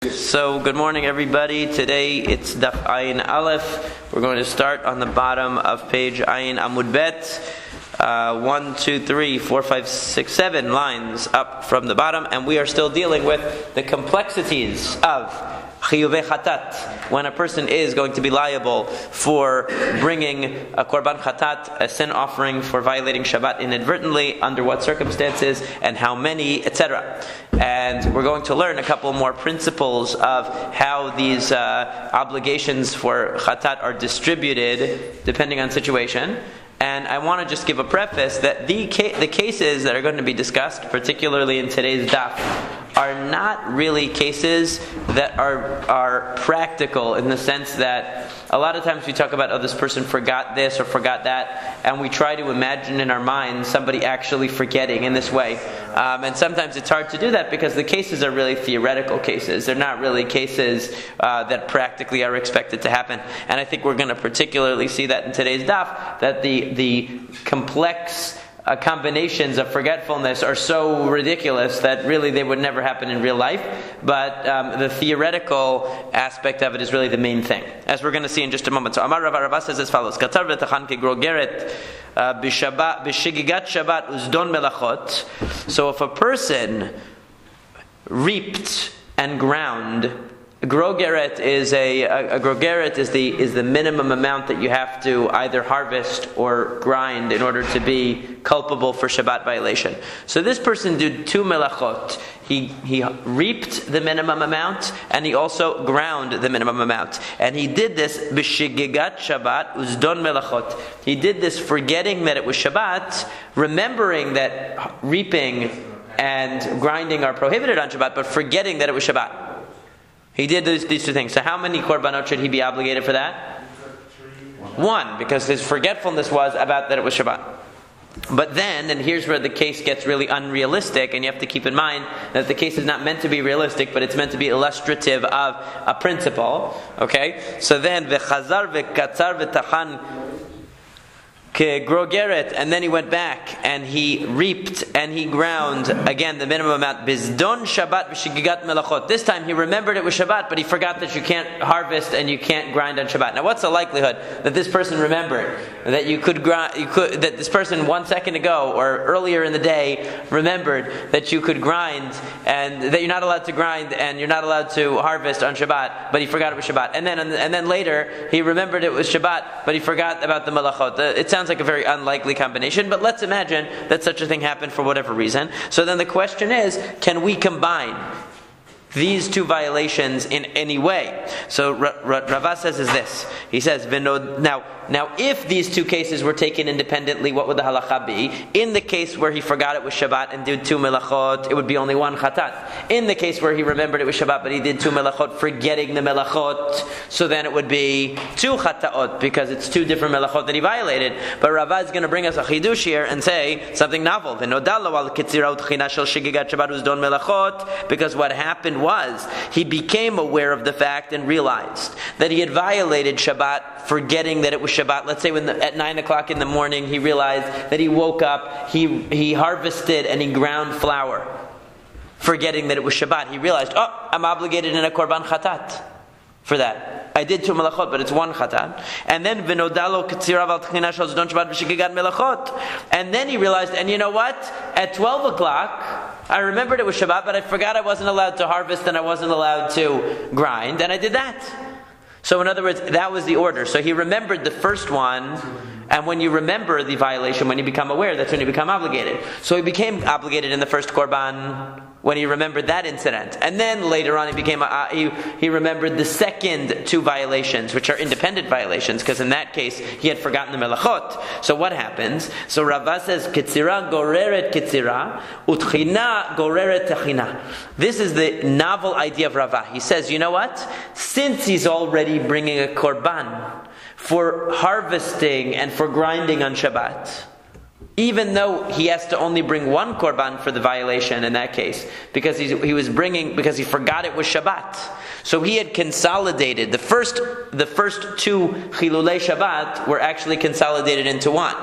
So, good morning everybody. Today it's Daf Ayin Aleph. We're going to start on the bottom of page Ayin Amud Bet. 1, 2, 3, 4, 5, 6, 7 lines up from the bottom, and we are still dealing with the complexities of Chiyuvei Chatat, when a person is going to be liable for bringing a Korban Chatat, a sin offering for violating Shabbat inadvertently, under what circumstances, and how many, etc. And we're going to learn a couple more principles of how these obligations for Chatat are distributed depending on situation. And I want to just give a preface that the cases that are going to be discussed, particularly in today's daf, are not really cases that are practical, in the sense that a lot of times we talk about, oh, this person forgot this or forgot that, and we try to imagine in our minds somebody actually forgetting in this way. And sometimes it's hard to do that because the cases are really theoretical cases. They're not really cases that practically are expected to happen. And I think we're going to particularly see that in today's daf, that the complex combinations of forgetfulness are so ridiculous that really they would never happen in real life. But the theoretical aspect of it is really the main thing, as we're going to see in just a moment. So Amar Rava says as follows: Katar v'tachan kegrogeret b'shigigat Shabbat uzdon melachot. So if a person reaped and ground, grogeret is grogeret is the minimum amount that you have to either harvest or grind in order to be culpable for Shabbat violation. So this person did two melachot. He reaped the minimum amount, and he also ground the minimum amount. And he did this b'shigigat Shabbat uzdon melachot. He did this forgetting that it was Shabbat, remembering that reaping and grinding are prohibited on Shabbat, but forgetting that it was Shabbat. He did these two things. So how many korbanot should he be obligated for that? One, because his forgetfulness was about that it was Shabbat. But then, and here's where the case gets really unrealistic, and you have to keep in mind that the case is not meant to be realistic, but it's meant to be illustrative of a principle. Okay? So then, v'chazar v'katzar v'tachan grogeret, and then he went back and he reaped and he ground again the minimum amount. Bizdon Shabbat v'shigigat melachot. This time he remembered it was Shabbat, but he forgot that you can't harvest and you can't grind on Shabbat. Now, what's the likelihood that this person remembered that that this person 1 second ago or earlier in the day remembered that you could grind and that you're not allowed to grind and you're not allowed to harvest on Shabbat, but he forgot it was Shabbat, and then later he remembered it was Shabbat, but he forgot about the melachot? It sounds like a very unlikely combination, but let's imagine that such a thing happened for whatever reason. So then the question is, can we combine these two violations in any way? So Rava says is this. He says, now if these two cases were taken independently, what would the halacha be? In the case where he forgot it was Shabbat and did two melachot, it would be only one chatat. In the case where he remembered it was Shabbat but he did two melachot, forgetting the melachot, so then it would be two chataot, because it's two different melachot that he violated. But Rava is going to bring us a chidush here and say something novel. Because what happened was, he became aware of the fact and realized that he had violated Shabbat, forgetting that it was Shabbat. Let's say at 9 o'clock in the morning he realized that he woke up, he harvested and he ground flour, forgetting that it was Shabbat. He realized, oh, I'm obligated in a korban chatat for that. I did two melachot, but it's one chatat. And then v'nodalo k'tzirav al tchina shel zdon Shabbat v'shigigat melachot. And then he realized, and you know what? At 12 o'clock, I remembered it was Shabbat, but I forgot I wasn't allowed to harvest and I wasn't allowed to grind, and I did that. So in other words, that was the order. So he remembered the first one, and when you remember the violation, when you become aware, that's when you become obligated. So he became obligated in the first korban when he remembered that incident, and then later on he remembered the second two violations, which are independent violations, because in that case he had forgotten the melachot. So what happens? So Rava says, "Ketzira goreret ketzira, utchina goreret techina." This is the novel idea of Rava. He says, you know what? Since he's already bringing a korban for harvesting and for grinding on Shabbat, even though he has to only bring one korban for the violation in that case, because he forgot it was Shabbat. So he had consolidated the first two chilulei Shabbat were actually consolidated into one,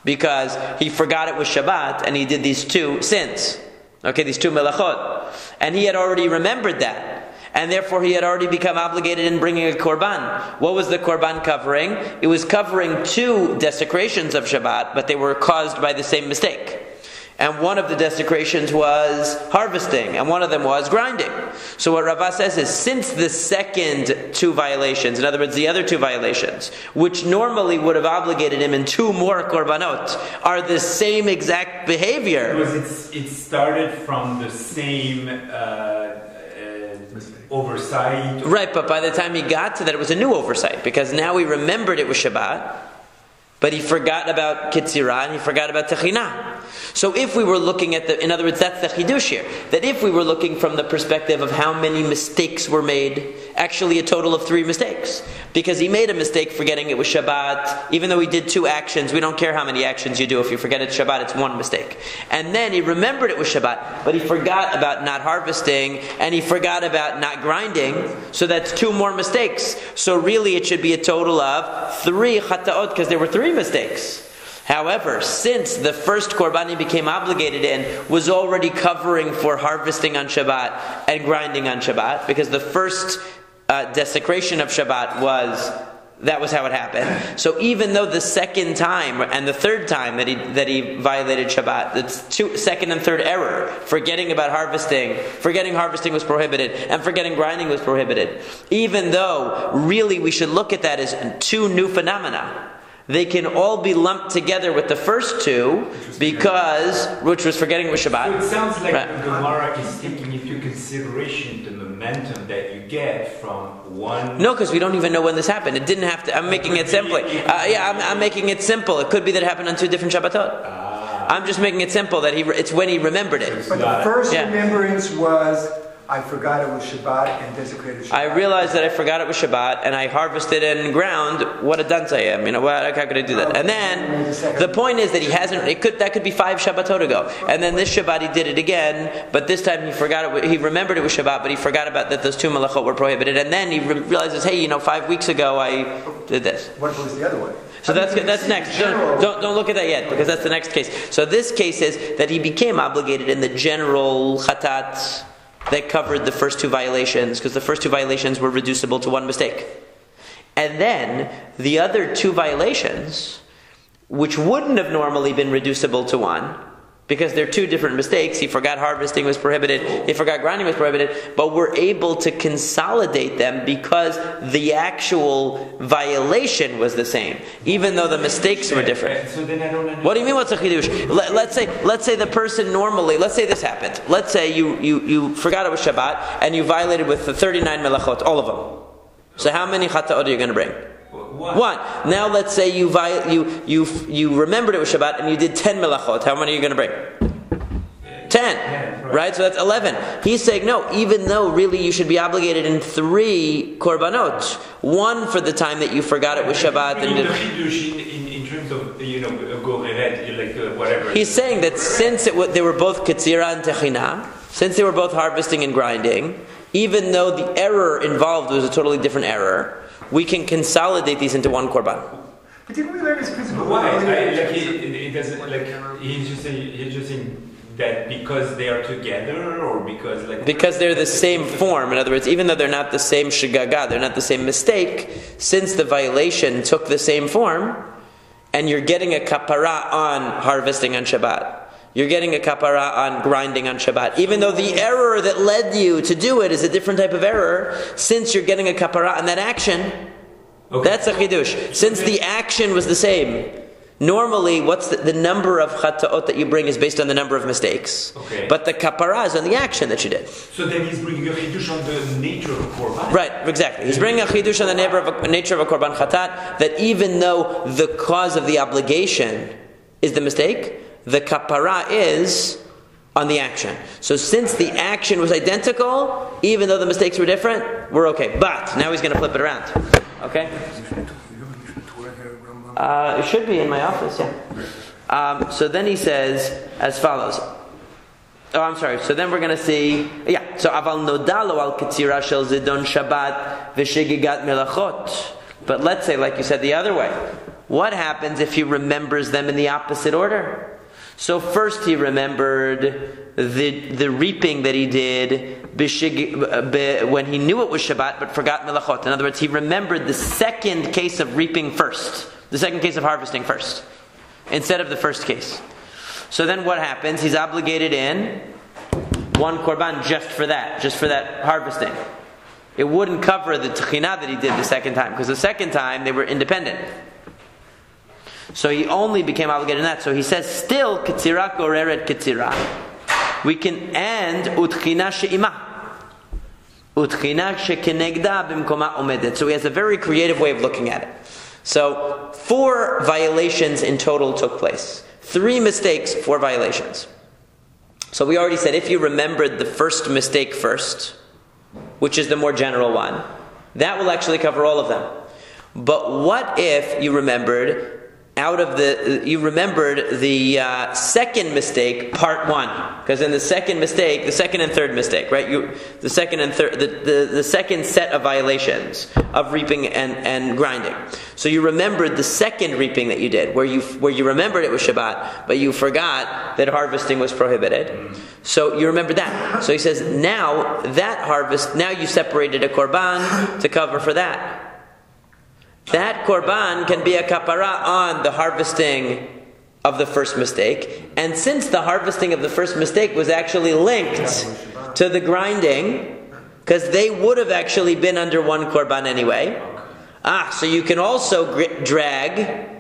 because he forgot it was Shabbat and he did these two sins. Okay, these two melachot. And he had already remembered that. and therefore he had already become obligated in bringing a korban. What was the korban covering? It was covering 2 desecrations of Shabbat, but they were caused by the same mistake. And one of the desecrations was harvesting, and one of them was grinding. So what Rava says is, since the second 2 violations, in other words, the other 2 violations, which normally would have obligated him in 2 more korbanot, are the same exact behavior. Because it started from the same oversight. Right, but by the time he got to that, it was a new oversight, because now he remembered it was Shabbat, but he forgot about Kitzirah and he forgot about Techinah. So if we were looking at in other words, that's the Chidush here, that if we were looking from the perspective of how many mistakes were made, actually a total of 3 mistakes. Because he made a mistake forgetting it was Shabbat, even though he did 2 actions. We don't care how many actions you do. If you forget it's Shabbat, it's 1 mistake. And then he remembered it was Shabbat, but he forgot about not harvesting, and he forgot about not grinding, so that's 2 more mistakes. So really it should be a total of 3 chata'ot, because there were 3 mistakes. However, since the first korban he became obligated in was already covering for harvesting on Shabbat and grinding on Shabbat, because the first desecration of Shabbat was how it happened. So even though the second time and the third time that he violated Shabbat, that's second and third error, forgetting harvesting was prohibited, and forgetting grinding was prohibited. Even though really we should look at that as 2 new phenomena, they can all be lumped together with the first 2, which was forgetting with Shabbat. So it sounds like the Gemara is taking into consideration the momentum that you get from one. No, because we don't even know when this happened. It didn't have to. I'm making it simple. I'm making it simple. It could be that it happened on 2 different Shabbatot. I'm just making it simple that it's when he remembered it. But the first remembrance was, I forgot it was Shabbat and desecrated Shabbat. I realized that I forgot it was Shabbat and I harvested and ground. What a dunce I am! How could I do that? And then the point is that he hasn't. That could be 5 Shabbatot ago. And then this Shabbat he did it again, but this time he forgot it. He remembered it was Shabbat, but he forgot about that those 2 malachot were prohibited. And then he realizes, hey, 5 weeks ago I did this. What was the other way? So that's next. Don't look at that yet, because that's the next case. So this case is that he became obligated in the general chatat that covered the first 2 violations, because the first 2 violations were reducible to 1 mistake. And then the other 2 violations, which wouldn't have normally been reducible to 1, because they're 2 different mistakes. He forgot harvesting was prohibited, he forgot grinding was prohibited, but we're able to consolidate them because the actual violation was the same, even though the mistakes were different. So then I don't understand. What do you mean what's a chidush? Let's say the person normally, let's say this happened. Let's say you forgot it was Shabbat and you violated with the 39 melachot, all of them. So how many chata'ot are you going to bring? 1. Now let's say you remembered it was Shabbat and you did 10 melachot. How many are you going to bring? 10. Right? So that's 11. He's saying no, even though really you should be obligated in 3 korbanot. 1 for the time that you forgot it was Shabbat. And in terms of, goreret, whatever. He's saying that since they were both Ketzirah and Techinah, since they were both harvesting and grinding, even though the error involved was a totally different error, we can consolidate these into 1 korban. But didn't we learn this principle? Why? It doesn't, he's just saying that because they are together, or because they're the same form. In other words, even though they're not the same shagaga, they're not the same mistake, since the violation took the same form, and you're getting a kapara on harvesting on Shabbat, you're getting a kapara on grinding on Shabbat, even though the error that led you to do it is a different type of error. Since you're getting a kapara on that action, that's a chidush. Since the action was the same, normally what's the number of chata'ot that you bring is based on the number of mistakes. Okay. But the kapara is on the action that you did. So then he's bringing a chidush on the nature of a korban. Right, exactly. He's bringing a chidush on the nature of a korban chatat, that even though the cause of the obligation is the mistake, the kapara is on the action. So since the action was identical, even though the mistakes were different, we're okay. But now he's going to flip it around. Okay? It should be in my office, yeah. So then he says as follows. Oh, I'm sorry. So then we're going to see, so aval nodalo al ketzira shel zidon Shabbat v'shigigat melachot. But let's say, like you said, the other way. What happens if he remembers them in the opposite order? So first he remembered the reaping that he did when he knew it was Shabbat but forgot melachot. In other words, he remembered the second case of reaping first, the second case of harvesting first, instead of the first case. So then what happens? He's obligated in one korban just for that harvesting. It wouldn't cover the techina that he did the second time, because the second time they were independent. So he only became obligated in that. So he says, still, ketzira goreret ketzira. We can end utchina she'ima. Utchina she'kenegda b'mkoma omedet. So he has a very creative way of looking at it. So 4 violations in total took place. 3 mistakes, 4 violations. So we already said if you remembered the first mistake first, which is the more general one, that will actually cover all of them. But what if you remembered the second mistake, part 1? Because in the second mistake, the second and third mistake, right? The second and third, the second set of violations of reaping and grinding. So you remembered the second reaping that you did, where you remembered it was Shabbat, but you forgot that harvesting was prohibited. So you remember that. So he says, now you separated a korban to cover for that. That korban can be a kapara on the harvesting of the first mistake. And since the harvesting of the first mistake was actually linked to the grinding, because they would have actually been under one korban anyway. So you can also drag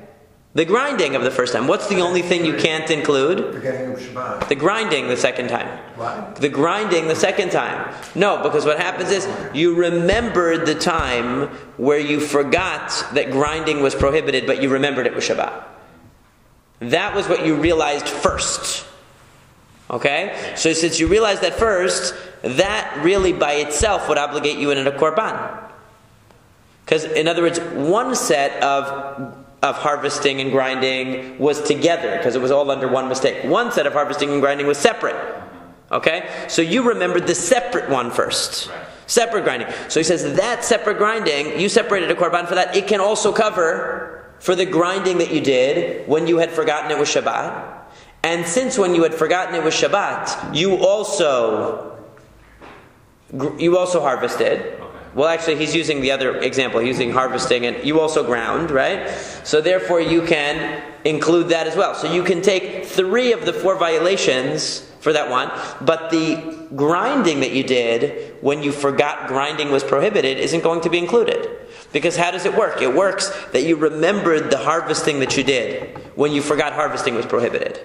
the grinding of the first time. What's the only thing you can't include? Forgetting of Shabbat. The grinding the second time. What? The grinding the second time. No, because what happens is you remembered the time where you forgot that grinding was prohibited, but you remembered it was Shabbat. That was what you realized first. Okay? So since you realized that first, that really by itself would obligate you in a korban. Because in other words, one set of harvesting and grinding was together, because it was all under one mistake. One set of harvesting and grinding was separate. Okay? So you remembered the separate one first. Right. Separate grinding. So he says that separate grinding, you separated a korban for that. It can also cover for the grinding that you did when you had forgotten it was Shabbat. And since when you had forgotten it was Shabbat, you also harvested. Well, actually, he's using the other example. He's using harvesting, and you also ground, right? So therefore, you can include that as well. So you can take 3 of the 4 violations for that one, but the grinding that you did when you forgot grinding was prohibited isn't going to be included. Because how does it work? It works that you remembered the harvesting that you did when you forgot harvesting was prohibited.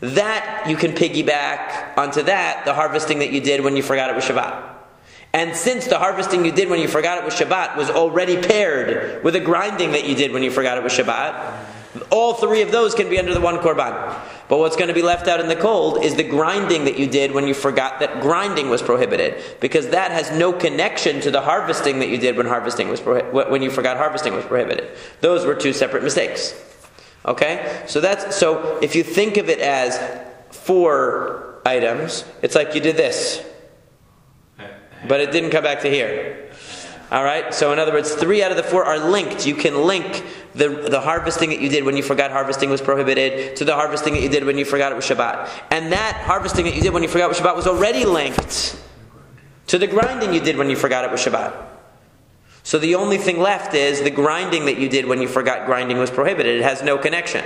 That, you can piggyback onto that, the harvesting that you did when you forgot it was Shabbat. And since the harvesting you did when you forgot it was Shabbat was already paired with the grinding that you did when you forgot it was Shabbat, all 3 of those can be under the one korban. But what's going to be left out in the cold is the grinding that you did when you forgot that grinding was prohibited, because that has no connection to the harvesting that you did when when you forgot harvesting was prohibited. Those were 2 separate mistakes. Okay? So if you think of it as 4 items, it's like you did this, but it didn't come back to here. Alright? So in other words, 3 out of the 4 are linked. You can link the harvesting that you did when you forgot harvesting was prohibited to the harvesting that you did when you forgot it was Shabbat. And that harvesting that you did when you forgot it was Shabbat was already linked to the grinding you did when you forgot it was Shabbat. So the only thing left is the grinding that you did when you forgot grinding was prohibited. It has no connection.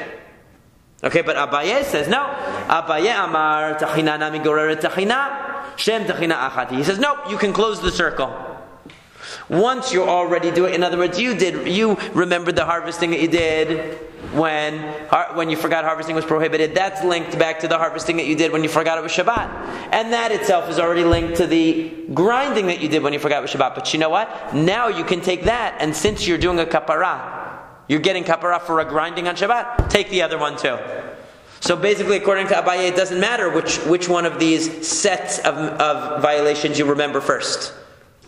Okay, but Abaye says no. Abaye amar tachina nami goreret tachina. Shem tachina achati. He says, nope, you can close the circle. Once you're already doing, in other words, you remembered the harvesting that you did when you forgot harvesting was prohibited. That's linked back to the harvesting that you did when you forgot it was Shabbat. And that itself is already linked to the grinding that you did when you forgot it was Shabbat. But you know what? Now you can take that, and since you're doing a kapara, you're getting kapara for a grinding on Shabbat, take the other one too. So basically, according to Abaye, it doesn't matter which one of these sets of violations you remember first.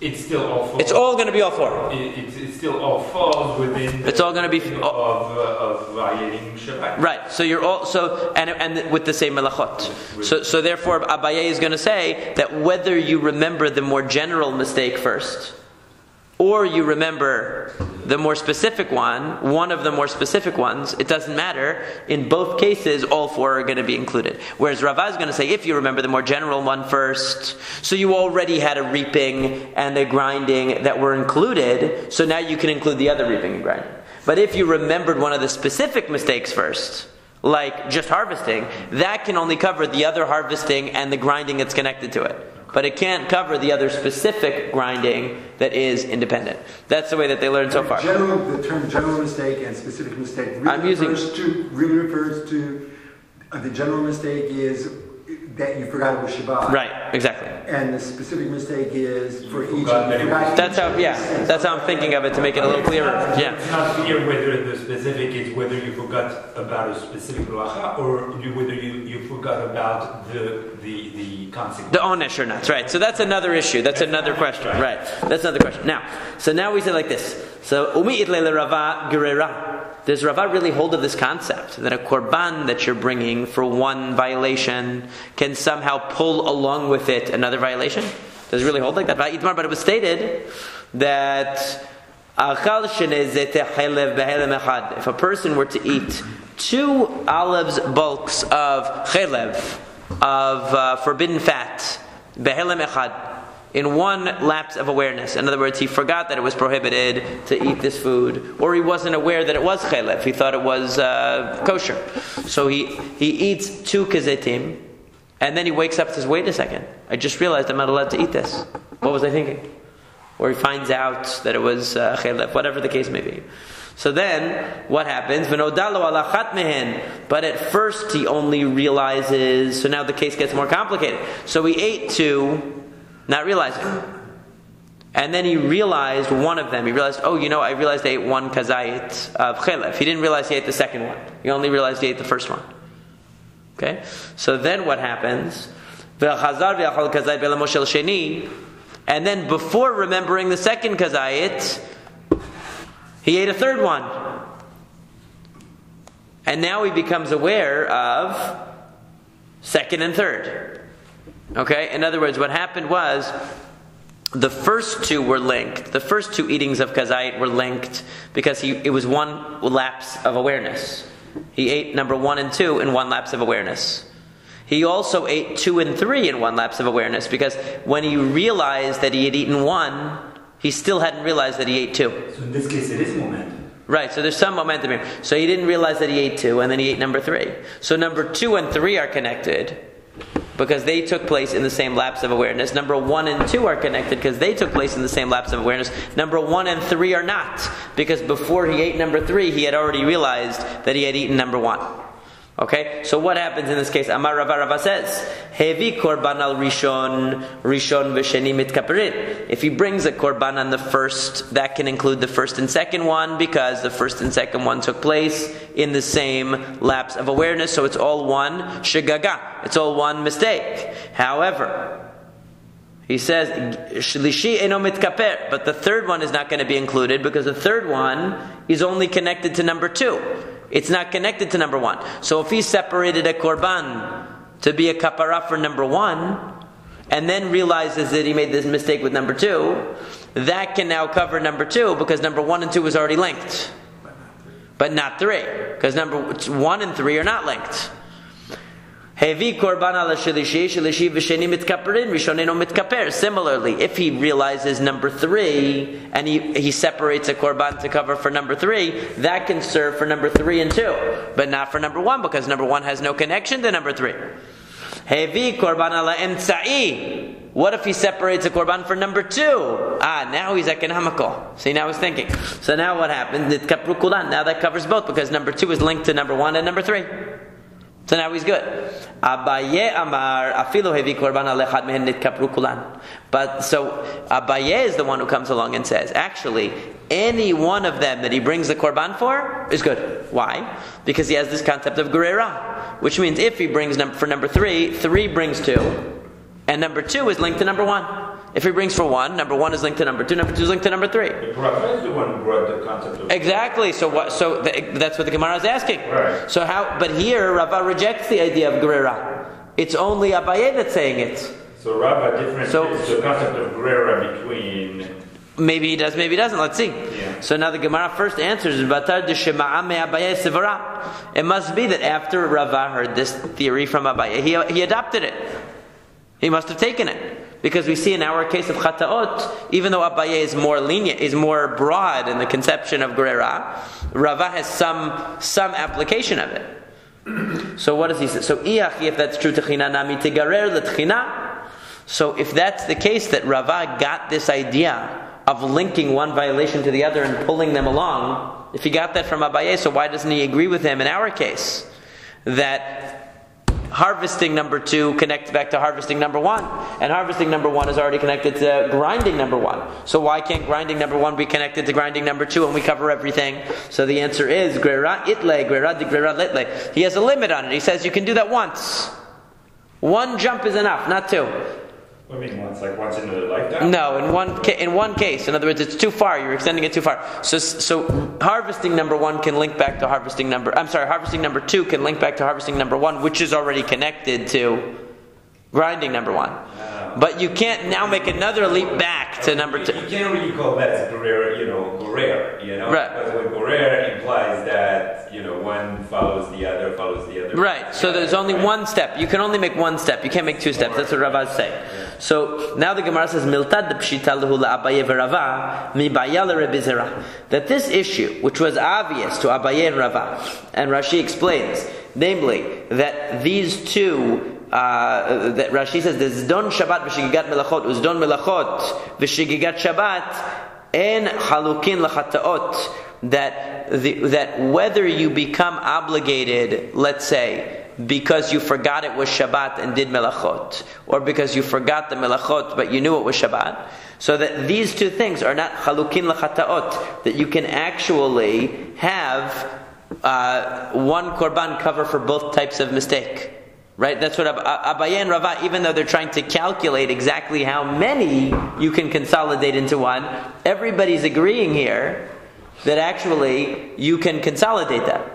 It's still all 4. It's all going to be all 4. It's still all falls within. It's all going to be of violating Shabbat. Right. So you're all and with the same melachot. So therefore, Abaye is going to say that whether you remember the more general mistake first, or you remember the more specific one of the more specific ones, it doesn't matter. In both cases, all four are going to be included. Whereas Rava is going to say, if you remember the more general one first, so you already had a reaping and a grinding that were included, so now you can include the other reaping and grinding. But if you remembered one of the specific mistakes first, like just harvesting, that can only cover the other harvesting and the grinding that's connected to it. But it can't cover the other specific grinding that is independent. That's the way that they learned so far. The term general mistake and specific mistake really refers to the general mistake is that you forgot it was Shabbat. Right, exactly. And the specific mistake is for each. That's how I'm thinking of it to make it a little clearer. Yeah. It's not clear whether the specific is whether you forgot about a specific bracha or whether you forgot about the consequence. The onesh or not, right? So that's another issue. That's another question, right? That's another question. Now we say like this. So umi itle Rava gerera. Does Rava really hold of this concept that a korban that you're bringing for one violation can somehow pull along with it another violation? Does it really hold like that? But it was stated that if a person were to eat 2 olives bulks of chelev, of forbidden fat, behelem echad, in one lapse of awareness. In other words, he forgot that it was prohibited to eat this food, or he wasn't aware that it was chelev. He thought it was kosher. So he eats 2 kezetim, and then he wakes up and says, wait a second, I just realized I'm not allowed to eat this. What was I thinking? Or he finds out that it was chelev, whatever the case may be. So then, what happens? But at first he only realizes, so now the case gets more complicated. So he ate 2, not realizing. And then he realized one of them. He realized, I realized I ate 1 kazayit of chelev. He didn't realize he ate the second one. He only realized he ate the first one. Okay? So then what happens? And then before remembering the second kazayit, he ate a third one. And now he becomes aware of second and third. Okay? In other words, what happened was the first 2 were linked. The first 2 eatings of kazayit were linked because it was one lapse of awareness. He ate number 1 and 2 in one lapse of awareness. He also ate 2 and 3 in one lapse of awareness because when he realized that he had eaten 1, he still hadn't realized that he ate 2. So in this case, it is momentum. Right, so there's some momentum here. So he didn't realize that he ate 2, and then he ate number 3. So number 2 and 3 are connected because they took place in the same lapse of awareness. Number 1 and 2 are connected because they took place in the same lapse of awareness. Number 1 and 3 are not, because before he ate number 3, he had already realized that he had eaten number 1. Okay, so what happens in this case? Amar Rava says, Hevi korban al rishon v'sheni mitkaperin. If he brings a korban on the first, that can include the first and second one, because the first and second one took place in the same lapse of awareness, so it's all one shigaga. It's all one mistake. However, he says, Shlishi eno mitkaper, but the third one is not going to be included because the third one is only connected to number 2. It's not connected to number 1. So if he separated a korban to be a kapara for number 1, and then realizes that he made this mistake with number 2, that can now cover number 2 because number 1 and 2 is already linked. But not 3, because number 1 and 3 are not linked. Hevi korban ala shilishi v'sheni mitkaperin rishoneno mitkaper. Similarly, if he realizes number 3 and he separates a korban to cover for number 3, that can serve for number 3 and 2, but not for number 1 because number 1 has no connection to number 3. Hevi korban ala emtsai. What if he separates a korban for number 2? Now he's economical. See, now he's thinking. So now what happens? Now that covers both because number 2 is linked to number 1 and number 3. So now he's good. Abaye amar afilo hevi korban alechad mehen nitkapru kulan. But so Abaye is the one who comes along and says, actually, any one of them that he brings the korban for is good. Why? Because he has this concept of gerera, which means if he brings for number 3, 3 brings 2, and number 2 is linked to number 1. If he brings for 1, number 1 is linked to number 2, number 2 is linked to number 3. The Prophet is the one who brought the concept of exactly. So what? So that's what the Gemara is asking. Right. So how? But here Rava rejects the idea of gerera. It's only Abaye that's saying it. So Rava differentiates the concept of gerera between Maybe he does, maybe he doesn't. Let's see. Yeah. So now the Gemara first answers, it must be that after Rava heard this theory from Abaye, he adopted it. He must have taken it. Because we see in our case of Chataot, even though Abaye is more lenient, is more broad in the conception of Gerera, Rava has some application of it. So what does he say? So if that's true, Techina nami tigarer letchina. So if that's the case, that Rava got this idea of linking one violation to the other and pulling them along, if he got that from Abaye, so why doesn't he agree with him in our case? That harvesting number 2 connects back to harvesting number 1. And harvesting number 1 is already connected to grinding number 1. So why can't grinding number 1 be connected to grinding number 2 and we cover everything? So the answer is, Grera itle, Grera di Grera litle. He has a limit on it. He says you can do that once. One jump is enough, not 2. What do you mean once? Like once in a lifetime? No, in one case. In other words, it's too far. You're extending it too far. So harvesting number 1 can link back to harvesting number 2 can link back to harvesting number 1, which is already connected to grinding number 1. But you can't now make another leap back to number 2. You can't really call that Gurer, Gurer, Right. Because what Gurer implies that, one follows the other. Right. So there's only one step. You can only make one step. You can't make 2 steps. That's what Rava is saying. So now the Gemara says, Miltad pshita lehu la'Abaye v'Rava mi'baya l'Rebbi Zera. That this issue, which was obvious to Abaye and Rava, and Rashi explains, namely, that these two that Rashi says, Zdon Shabbat v'shigigat melachot, uzdon melachot v'shigigat Shabbat, en halukin l'chataot, that whether you become obligated, let's say, because you forgot it was Shabbat and did melachot, or because you forgot the melachot but you knew it was Shabbat, so that these two things are not halukin l'chataot, that you can actually have one korban cover for both types of mistake. Right? That's what Abaye and Rava, even though they're trying to calculate exactly how many you can consolidate into one, everybody's agreeing here that actually you can consolidate them.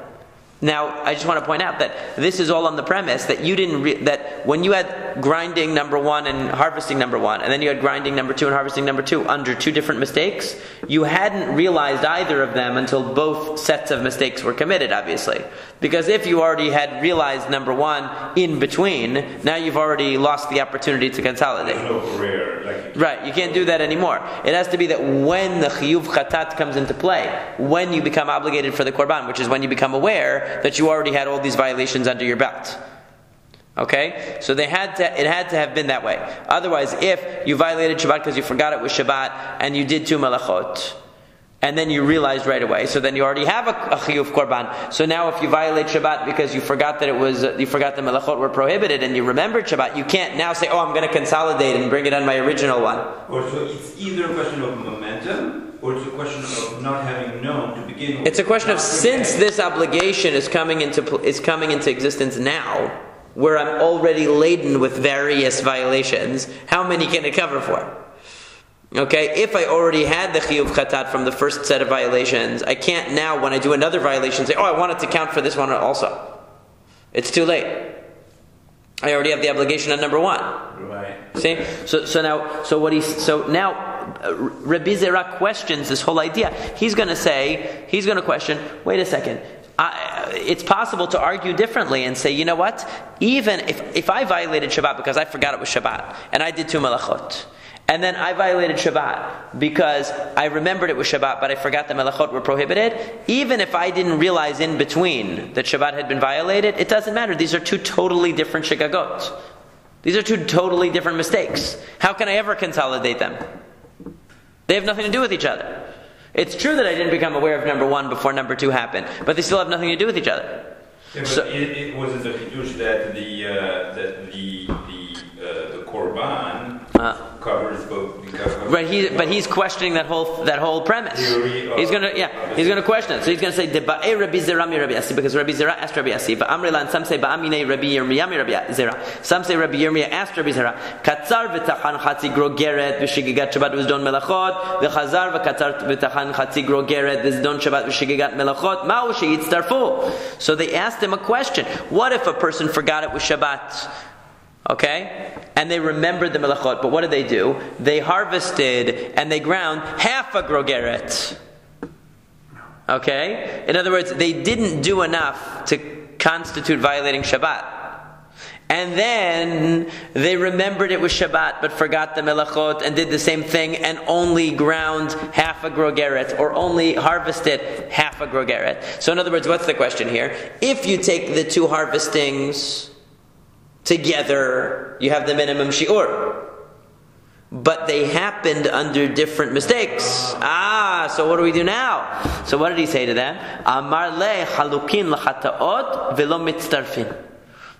Now, I just want to point out that this is all on the premise that you didn't that when you had grinding number 1 and harvesting number 1, and then you had grinding number 2 and harvesting number 2 under 2 different mistakes, you hadn't realized either of them until both sets of mistakes were committed, obviously. Because if you already had realized number 1 in between, now you've already lost the opportunity to consolidate. No career, right, you can't do that anymore. It has to be that when the chiyuv chatat comes into play, when you become obligated for the korban, which is when you become aware that you already had all these violations under your belt. Okay? So it had to have been that way. Otherwise, if you violated Shabbat because you forgot it was Shabbat and you did 2 melachot, and then you realized right away, so then you already have a chiyuv korban. So now if you violate Shabbat because you forgot that you forgot the melachot were prohibited and you remembered Shabbat, you can't now say, I'm going to consolidate and bring it on my original one. Or so it's either a question of momentum, or it's a question of not having known to begin with. It's a question of, since this obligation is coming into existence now, where I'm already laden with various violations, how many can it cover for? Okay, if I already had the chiyuv chatat from the first set of violations, I can't now, when I do another violation, say, I want it to count for this one also. It's too late. I already have the obligation on number 1. Right. See? So now Rebbi Zera questions this whole idea. He's going to question, wait a second, it's possible to argue differently and say, you know what? Even if I violated Shabbat because I forgot it was Shabbat, and I did 2 melachot, and then I violated Shabbat because I remembered it was Shabbat, but I forgot the melachot were prohibited, even if I didn't realize in between that Shabbat had been violated, it doesn't matter. These are 2 totally different shigagot. These are 2 totally different mistakes. How can I ever consolidate them? They have nothing to do with each other. It's true that I didn't become aware of number 1 before number 2 happened, but they still have nothing to do with each other. Yeah, but it wasn't a chidush that the korban covers both. Right, but he's questioning that whole premise. He's going to question it. So he's going to say Deba'e Rabbi Zera mi Rabbi Yassi, because Rabbi Zera asked Rabbi Yassi. V'amrilan, some say Ba'amine Rabbi Yirmiyah mi Rabbi Zera. Some say Rabbi Yirmiyah asked Rabbi Zera. Katzar v'tachan chatzi grogeret v'shigigat Shabbat v'zdon melachot v'chazar v'katzar v'tachan chatzi grogeret v'zdon Shabbat v'shigigat melachot ma'u sheyitztarfu. So they asked him a question. What if a person forgot it was Shabbat? Okay? and they remembered the melachot. But what did they do? They harvested and they ground half a grogeret. Okay? In other words, they didn't do enough to constitute violating Shabbat. And then they remembered it was Shabbat but forgot the melachot and did the same thing and only ground half a grogeret or only harvested half a grogeret. So in other words, what's the question here? If you take the two harvestings together, you have the minimum shiur. But they happened under different mistakes. So what do we do now? So what did he say to them? Amar le halukin l'chataot velo mitztarfin.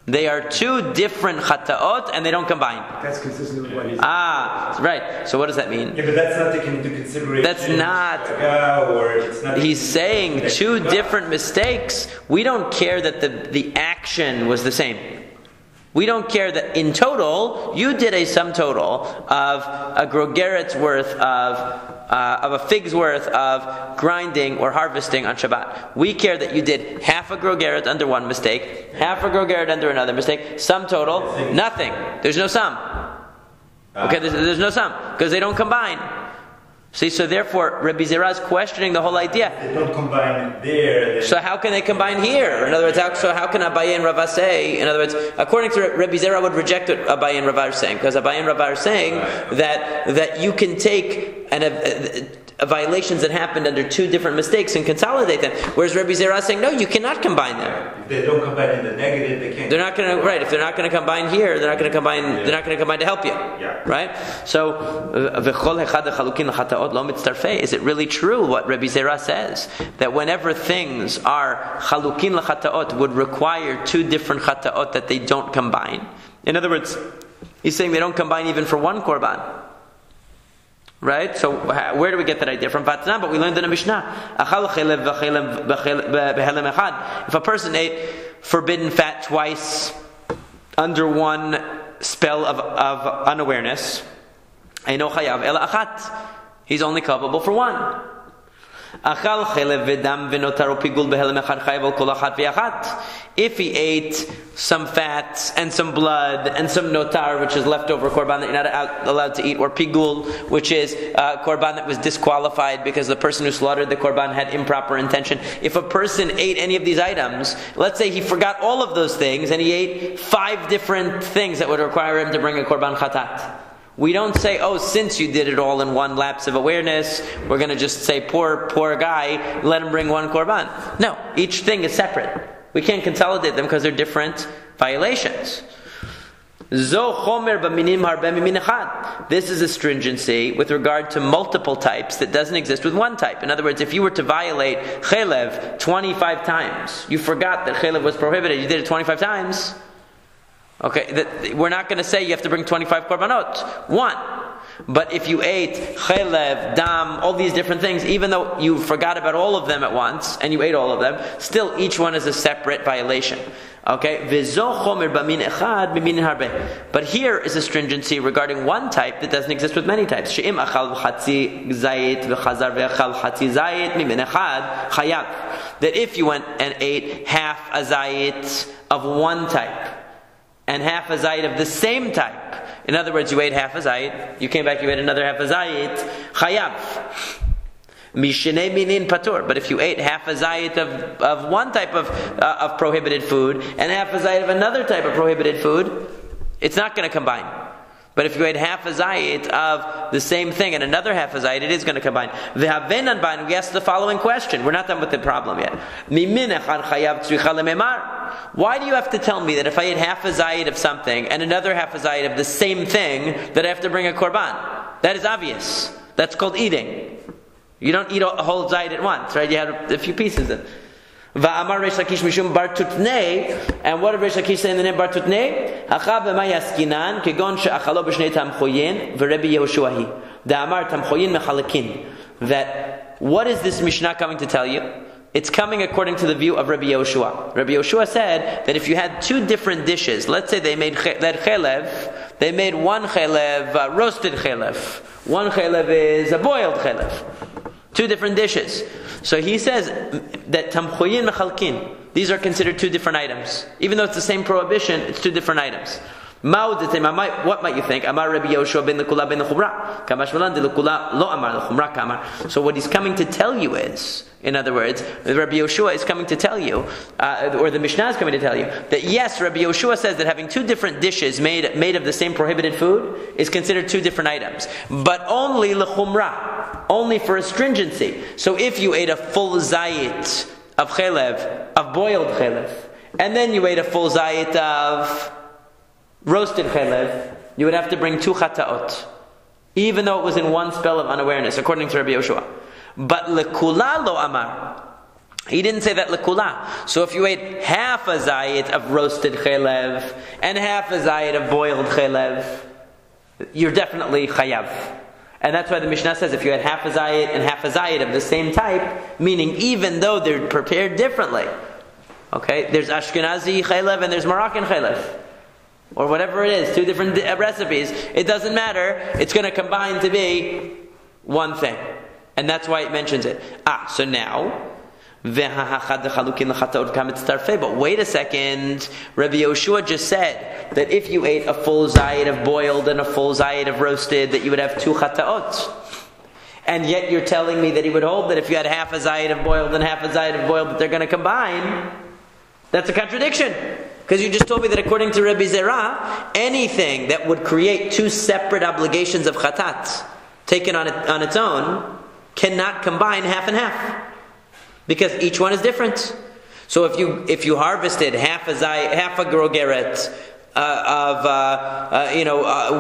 They are two different chataot and they don't combine. That's consistent with what he said. Right. So what does that mean? Yeah, but that's not taken into consideration. That's not. Or it's not. He's saying two different mistakes. We don't care that the action was the same. We don't care that in total, you did a sum total of a grogeret's worth of a fig's worth of grinding or harvesting on Shabbat. We care that you did half a grogeret under one mistake, half a grogeret under another mistake. Sum total, nothing. There's no sum. Okay, there's no sum because they don't combine. See, so therefore, Rabbi Zera is questioning the whole idea. They don't combine there. So how can they combine here? In other words, how can Abaye and Rava say? In other words, according to Rabbi Zera, would reject what Abaye and Rava are saying, because Abaye and Rava are saying that you can take violations that happened under two different mistakes and consolidate them. Whereas Rabbi Zera is saying, no, you cannot combine them. If they don't combine in the negative, they can't. They're not going to, right? If they're not going to combine here, they're not going to combine. Yeah. They're not going to combine to help you, right? So, is it really true what Rabbi Zera says that whenever things are chalukin l'chataot would require two different chataot that they don't combine? In other words, he's saying they don't combine even for one korban. Right? So where do we get that idea from? But we learned in the Mishnah. If a person ate forbidden fat twice under one spell of unawareness, he's only culpable for one. If he ate some fat and some blood and some notar, which is leftover korban that you're not allowed to eat, or pigul, which is korban that was disqualified because the person who slaughtered the korban had improper intention. If a person ate any of these items, let's say he forgot all of those things and he ate 5 different things that would require him to bring a korban chatat. We don't say, since you did it all in one lapse of awareness, we're going to just say, poor guy, let him bring one korban. No, each thing is separate. We can't consolidate them because they're different violations. This is a stringency with regard to multiple types that doesn't exist with one type. In other words, if you were to violate chelev 25 times, you forgot that chelev was prohibited, you did it 25 times. Okay, we're not going to say you have to bring 25 korbanot. One. But if you ate chelev, dam, all these different things, even though you forgot about all of them at once, and you ate all of them, still each one is a separate violation. Okay? But here is a stringency regarding one type that doesn't exist with many types. That if you went and ate half a zayit of one type, and half a zayit of the same type. In other words, you ate half a zayit, you came back, you ate another half a zayit, chayav. Mishnei minin patur. But if you ate half a zayit of one type of prohibited food, and half a zayit of another type of prohibited food, it's not going to combine. But if you ate half a zayit of the same thing and another half a zayit, it is going to combine. We ask the following question. We're not done with the problem yet. Why do you have to tell me that if I ate half a zayit of something and another half a zayit of the same thing, that I have to bring a korban? That is obvious. That's called eating. You don't eat a whole zayit at once, right? You have a few pieces of it. Va'amar Reish Lakish mishum bar tutnei, and what did Reish Lakish say in the name bar tutnei? Achav b'ma yaskinan kegon she'achalo b'shnei tamchoyin v'Rebbi Yehoshuahi da'amar tamchoyin mechalakin. That what is this Mishnah coming to tell you? It's coming according to the view of Rabbi Yehoshua. Rabbi Yehoshua said that if you had two different dishes, let's say they made that chelev, they made one chelev roasted chelev, one chelev is a boiled chelev. Two different dishes. So he says that tamchoyin mechalkin, these are considered two different items. Even though it's the same prohibition, it's two different items. What might you think? Amar Rabbi Yoshua ben lekula ben lechumra. Kamash malan de lekula lo amar lechumra kamar. So what he's coming to tell you is, in other words, Rabbi Yoshua is coming to tell you, or the Mishnah is coming to tell you, that yes, Rabbi Yoshua says that having two different dishes made of the same prohibited food is considered two different items, but only lechumra, only for astringency. So if you ate a full zayit of chelev, of boiled chelev, and then you ate a full zayit of roasted chelev, you would have to bring 2 chataot, even though it was in one spell of unawareness, according to Rabbi Yoshua. But lekula lo amar, he didn't say that lekula. So if you ate half a zayit of roasted chelev and half a zayit of boiled chelev, you're definitely chayav. And that's why the Mishnah says if you had half a zayit and half a zayit of the same type, meaning even though they're prepared differently. Okay, there's Ashkenazi chelev and there's Moroccan chelev, or whatever it is, two different recipes. It doesn't matter. It's going to combine to be one thing. And that's why it mentions it. So now, but wait a second. Rabbi Yoshua just said that if you ate a full zayit of boiled and a full zayit of roasted, that you would have 2 chataot. And yet you're telling me that he would hold that if you had half a zayit of boiled and half a zayit of boiled, that they're going to combine. That's a contradiction. Because you just told me that according to Rabbi Zera, anything that would create 2 separate obligations of chatat, taken on its own, cannot combine half and half. Because each one is different. So if you harvested half a grogeret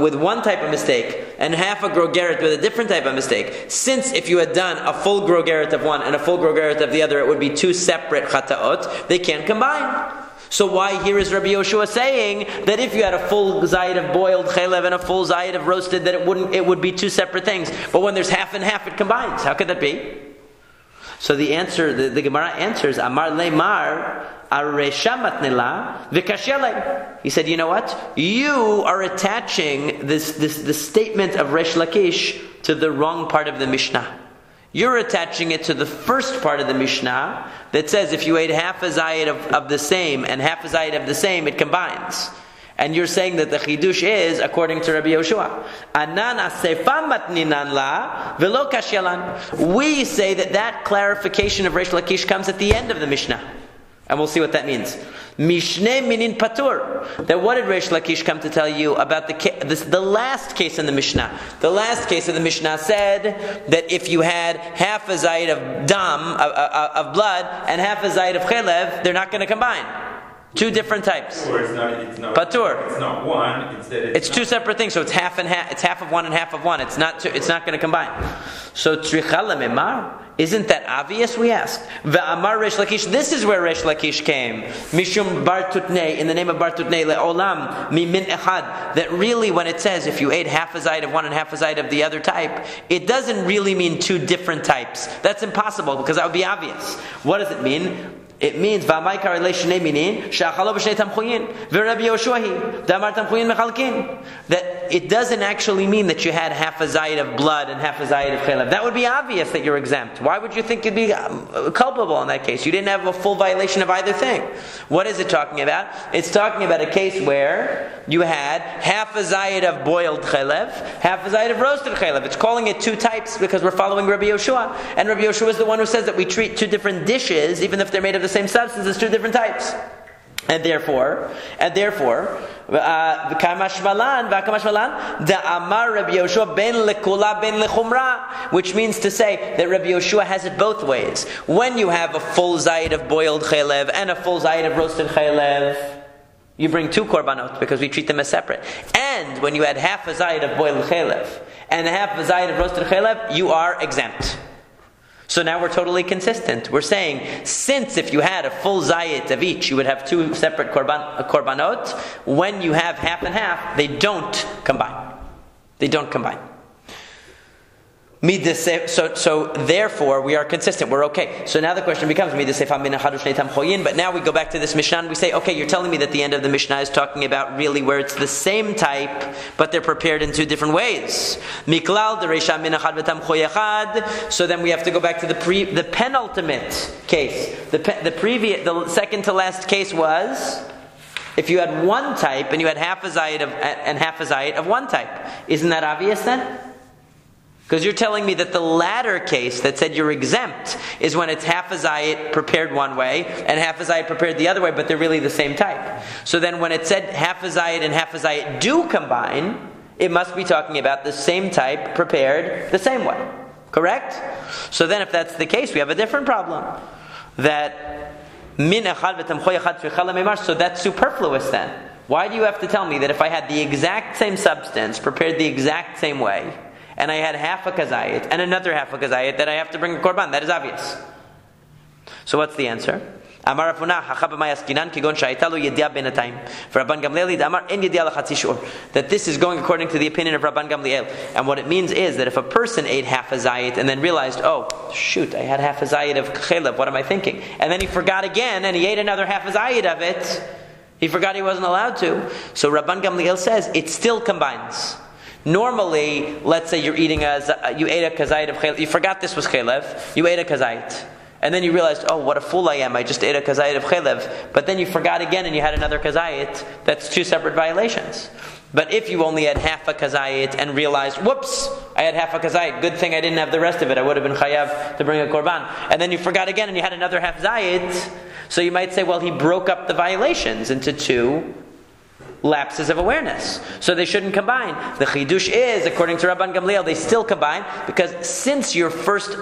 with one type of mistake, and half a grogeret with a different type of mistake, since if you had done a full grogeret of one and a full grogeret of the other, it would be 2 separate chataot, they can't combine. So why here is Rabbi Yoshua saying that if you had a full zayit of boiled chelev and a full zayit of roasted, that it would be 2 separate things. But when there's half and half, it combines. How could that be? So the answer, the Gemara answers, Amar le'mar aresha matnila v'kashelei. He said, you know what? You are attaching this statement of Resh Lakish to the wrong part of the Mishnah. You're attaching it to the first part of the Mishnah that says if you ate half a zayit of the same and half a zayit of the same, it combines. And you're saying that the chidush is, according to Rabbi Yoshua, anan asefa matninan la v'lo kashelan. We say that clarification of Resh Lakish comes at the end of the Mishnah. And we'll see what that means. Mishneh minin patur. That what did Resh Lakish come to tell you about the last case in the Mishnah? The last case of the Mishnah said that if you had half a zayit of dam, of blood, and half a zayit of chelev, they're not going to combine. 2 different types. Or it's not patur. It's not one. It's 2 separate things. So it's half and half. It's half of one and half of one. It's not going to combine. So tricha lememar. Isn't that obvious? We ask. Ve'amar Resh Lakish. This is where Resh Lakish came. Mishum bar tutnei, in the name of bar tutnei le'olam mimin echad. That really, when it says if you ate half a zayit of one and half a zayit of the other type, it doesn't really mean 2 different types. That's impossible because that would be obvious. What does it mean? It means that it doesn't actually mean that you had half a zayit of blood and half a zayit of chelev. That would be obvious that you're exempt. Why would you think you'd be culpable in that case? You didn't have a full violation of either thing. What is it talking about? It's talking about a case where you had half a zayit of boiled chelev, half a zayit of roasted chelev. It's calling it 2 types because we're following Rabbi Yoshua. And Rabbi Yoshua is the one who says that we treat 2 different dishes, even if they're made of the same substance, as 2 different types. And therefore, Kamashmalan, the Amar Rabbi Yoshua ben lekula ben lechumra, which means to say that Rabbi Yoshua has it both ways. When you have a full zayit of boiled chelev and a full zayit of roasted chelev, you bring 2 korbanot because we treat them as separate. And when you had half a zayit of boiled chelev and half a zayit of roasted chelev, you are exempt. So now we're totally consistent. We're saying, since if you had a full zayit of each, you would have 2 separate korbanot. When you have half and half, they don't combine. They don't combine. So therefore, we are consistent. We're okay. So now the question becomes, but now we go back to this Mishnah and we say, okay, you're telling me that the end of the Mishnah is talking about really where it's the same type, but they're prepared in 2 different ways. So then we have to go back to the penultimate case. The second to last case was if you had one type and you had half a zayit of one type. Isn't that obvious then? Because you're telling me that the latter case that said you're exempt is when it's half a zayit prepared one way and half a zayit prepared the other way, but they're really the same type. So then when it said half a zayit and half a zayit do combine, it must be talking about the same type prepared the same way. Correct? So then if that's the case, we have a different problem. That min echad v'tamchoy echad tzricha lemimar, so that's superfluous then. Why do you have to tell me that if I had the exact same substance prepared the exact same way, and I had half a kazayit and another half a kazayit, that I have to bring a korban? That is obvious. So what's the answer? Amar Rav Huna, kigon shaytalu yedia benatayim. For Rabban Gamliel, Amar en yedia lachatzi shur. That this is going according to the opinion of Rabban Gamliel. And what it means is that if a person ate half a zayit and then realized, oh, shoot, I had half a zayit of chelev, what am I thinking? And then he forgot again and he ate another half a zayit of it. He forgot he wasn't allowed to. So Rabban Gamliel says it still combines. Normally, let's say you ate a kazayit of chelev, you forgot this was chelev, you ate a kazayit, and then you realized, oh, what a fool I am, I just ate a kazayit of chelev, but then you forgot again and you had another kazayit. That's two separate violations. But if you only had half a kazayit and realized, whoops, I had half a kazayit, good thing I didn't have the rest of it, I would have been chayav to bring a korban, and then you forgot again and you had another half zayit, so you might say, well, he broke up the violations into two lapses of awareness. So they shouldn't combine. The chidush is, according to Rabban Gamliel, they still combine, because since you're first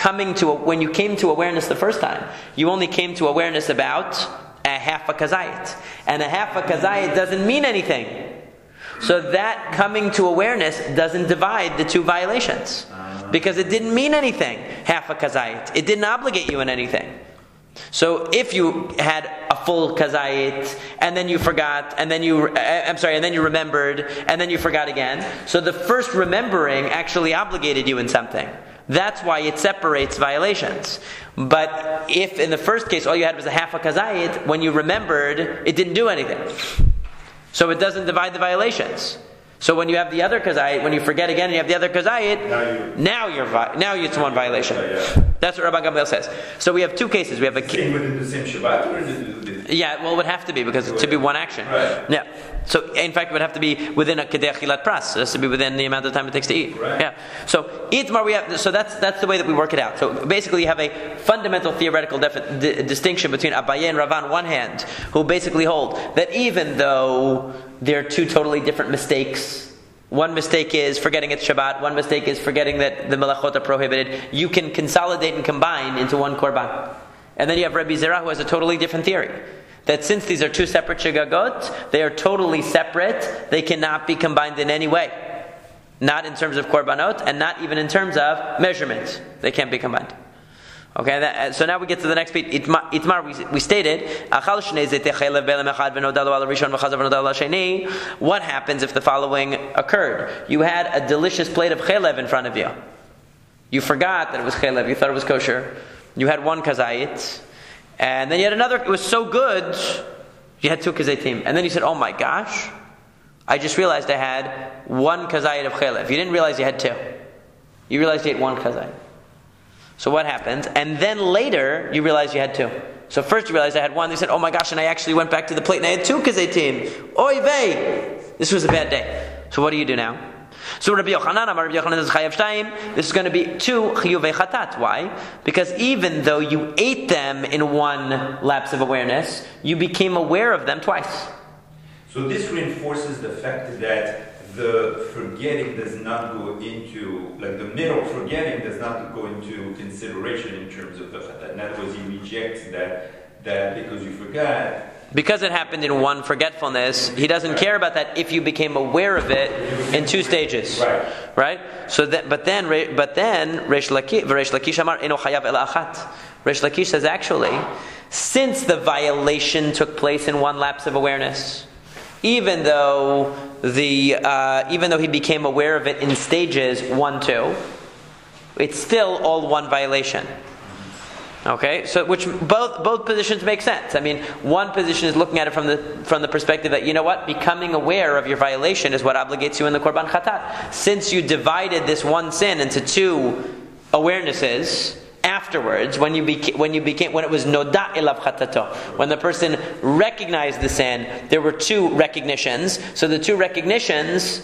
when you came to awareness the first time, you only came to awareness about a half a kazayit. And a half a kazayit doesn't mean anything. So that coming to awareness doesn't divide the two violations. Because it didn't mean anything, half a kazayit. It didn't obligate you in anything. So if you had a full kazayit, and then you forgot, and then you remembered, and then you forgot again, so the first remembering actually obligated you in something. That's why it separates violations. But if in the first case all you had was a half a kazayit, when you remembered, it didn't do anything. So it doesn't divide the violations. So when you have the other kazayit, when you forget again and you have the other kazayit, now it's one violation. That's what Rabban Gamliel says. So we have two cases. We have within the same Shabbat, or is it? Yeah, well, it would have to be, because it should be one action. Right. Yeah. So in fact, it would have to be within a kedei achilat pras. It has to be within the amount of time it takes to eat. Right. Yeah. So itmar, so that's the way that we work it out. So basically, you have a fundamental theoretical distinction between Abaye and Rav on one hand, who basically hold that even though they're two totally different mistakes. One mistake is forgetting it's Shabbat. One mistake is forgetting that the melachot are prohibited. You can consolidate and combine into one korban. And then you have Rabbi Zera, who has a totally different theory. That since these are two separate shigagot, they are totally separate. They cannot be combined in any way. Not in terms of korbanot, and not even in terms of measurement. They can't be combined. Okay, so now we get to the next bit. Itmar, we stated, what happens if the following occurred? You had a delicious plate of chelev in front of you. You forgot that it was chelev, you thought it was kosher. You had one kazayit, and then you had another, it was so good, you had two kazayitim. And then you said, oh my gosh, I just realized I had one kazayit of chelev. You didn't realize you had two. You realized you had one kazayit. So what happens? And then later, you realize you had two. So first you realized I had one. They said, oh my gosh, and I actually went back to the plate and I had two kazaytim. Oy vey! This was a bad day. So what do you do now? So Rabbi Yochanan is chayav shtayim. This is going to be two chiyuvei chatat. Why? Because even though you ate them in one lapse of awareness, you became aware of them twice. So this reinforces the fact that the forgetting does not go into, like the middle forgetting does not go into consideration in terms of the chatat. In other words, he rejects that because you forgot. Because it happened in one forgetfulness, he doesn't care about that if you became aware of it in two stages. Right? So that, but then Reish Lakish Amar Eno Chayav Ela Achat. Reish Lakish says actually, since the violation took place in one lapse of awareness, even though he became aware of it in stages 1, 2, it's still all one violation. Okay, so which both positions make sense. I mean, one position is looking at it from the perspective that, you know what, becoming aware of your violation is what obligates you in the korban chatat. Since you divided this one sin into two awarenesses, afterwards, when it was noda elav chatato, when the person recognized the sin, there were two recognitions. So the two recognitions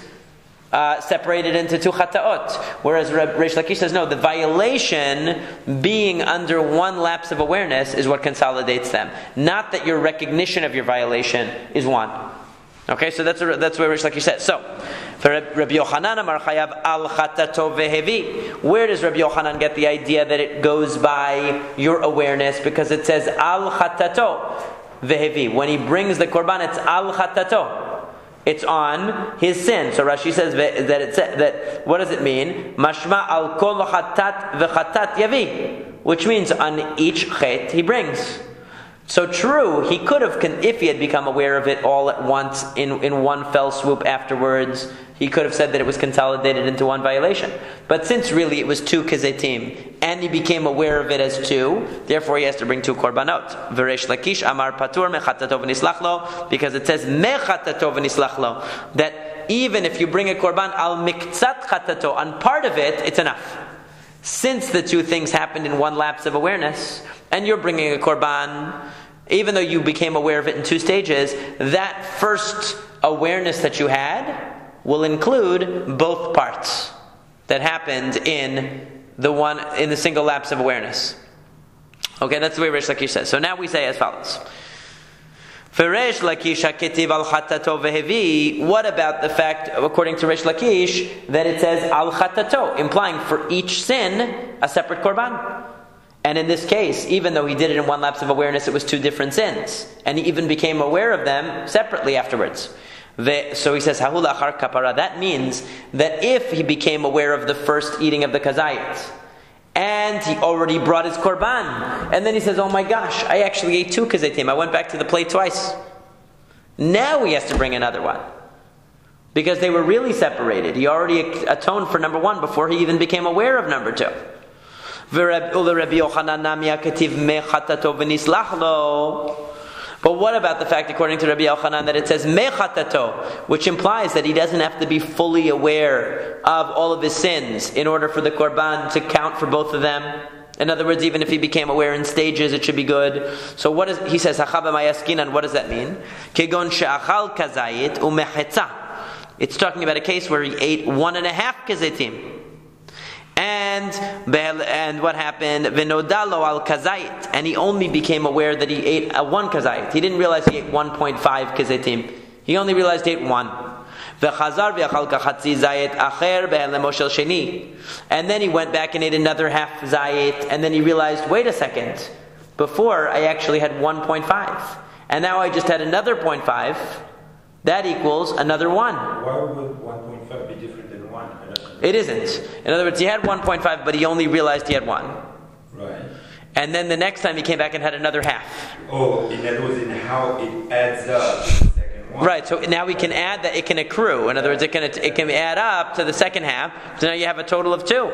separated into two chataot. Whereas Reish Lakish says no, the violation being under one lapse of awareness is what consolidates them. Not that your recognition of your violation is one. Okay, so that's where Reish Lakish says. So, for Rabbi Yochanan Amar Chayav al chatato vehevi. Where does Rabbi Yochanan get the idea that it goes by your awareness? Because it says al chatato vehevi. When he brings the korban, it's al chatato. It's on his sin. So Rashi says that what does it mean? Mashma al kol chatat v'chatat yavi, which means on each chet he brings. So true, he could have, if he had become aware of it all at once in one fell swoop afterwards, he could have said that it was consolidated into one violation. But since really it was two kezetim, and he became aware of it as two, therefore he has to bring two korbanot. V'reish Lakish amar patur mechatato v'nislach lo, because it says mechatato v'nislach lo, that even if you bring a korban al miktzat chatato, on part of it, it's enough. Since the two things happened in one lapse of awareness, and you're bringing a korban, even though you became aware of it in two stages, that first awareness that you had will include both parts that happened in the single lapse of awareness. Okay, that's the way Reish Lakish says. So now we say as follows. What about the fact, according to Reish Lakish, that it says al chatato, implying for each sin a separate korban? And in this case, even though he did it in one lapse of awareness, it was two different sins, and he even became aware of them separately afterwards. So he says hahul achar kapara. That means that if he became aware of the first eating of the kazayit, and he already brought his korban, and then he says, oh my gosh, I actually ate two kazetim, I went back to the plate twice. Now he has to bring another one, because they were really separated. He already atoned for number one before he even became aware of number two. But what about the fact, according to Rabbi Yochanan, that it says mechatato, which implies that he doesn't have to be fully aware of all of his sins in order for the korban to count for both of them? In other words, even if he became aware in stages, it should be good. So he says, and what does that mean? It's talking about a case where he ate 1.5 kazetim. And what happened? V'nodalo al kazait, and he only became aware that he ate one kazait. He didn't realize he ate 1.5 kazetim. He only realized he ate one. V'chazar v'achal kachatzi zayit acher be'elemoshel sheni, and then he went back and ate another half zayit, and then he realized, wait a second, before I actually had 1.5, and now I just had another 0.5. That equals another 1. Why would 1.5 be different than 1? It isn't. In other words, he had 1.5, but he only realized he had 1. Right. And then the next time he came back and had another half. Oh, in other words, in how it adds up to the second one. Right, so now we can add that, it can accrue. In other words, it can add up to the second half, so now you have a total of 2.